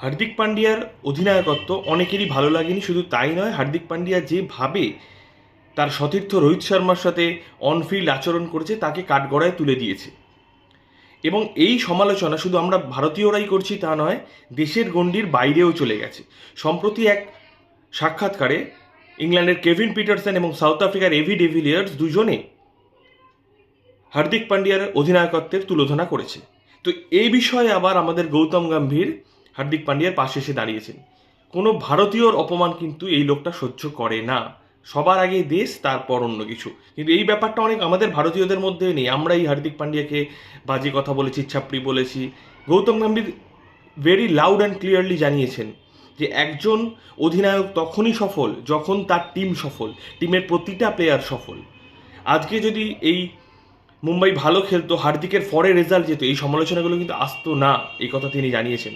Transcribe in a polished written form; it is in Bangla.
হার্দিক পান্ডিয়ার অধিনায়কত্ব অনেকেরই ভালো লাগেনি। শুধু তাই নয়, হার্দিক পান্ডিয়া যেভাবে তার সতীর্থ রোহিত শর্মার সাথে অনফিল্ড আচরণ করেছে তাকে কাঠগড়ায় তুলে দিয়েছে। এবং এই সমালোচনা শুধু আমরা ভারতীয়রাই করছি তা নয়, দেশের গণ্ডির বাইরেও চলে গেছে। সম্প্রতি এক সাক্ষাৎকারে ইংল্যান্ডের কেভিন পিটারসন এবং সাউথ আফ্রিকার এভি ডিভিলিয়ার্স দুজনে হার্দিক পান্ডিয়ার অধিনায়কত্বের তুলোধনা করেছে। তো এই বিষয়ে আবার আমাদের গৌতম গম্ভীর হার্দিক পান্ডিয়ার পাশে এসে দাঁড়িয়েছেন। কোনো ভারতীয়র অপমান কিন্তু এই লোকটা সহ্য করে না। সবার আগে দেশ, তারপর অন্য কিছু। কিন্তু এই ব্যাপারটা অনেক আমাদের ভারতীয়দের মধ্যে নেই। আমরা এই হার্দিক পান্ডিয়াকে বাজে কথা বলেছি, ছাপড়ি বলেছি। Gautam Gambhir very loud and clearly জানিয়েছেন যে একজন অধিনায়ক তখনই সফল যখন তার টিম সফল, টিমের প্রতিটা প্লেয়ার সফল। আজকে যদি এই মুম্বাই ভালো খেলতো, হার্দিকের ফরে রেজাল্ট যেত, এই সমালোচনাগুলো কিন্তু আসতো না। এই কথা তিনি জানিয়েছেন।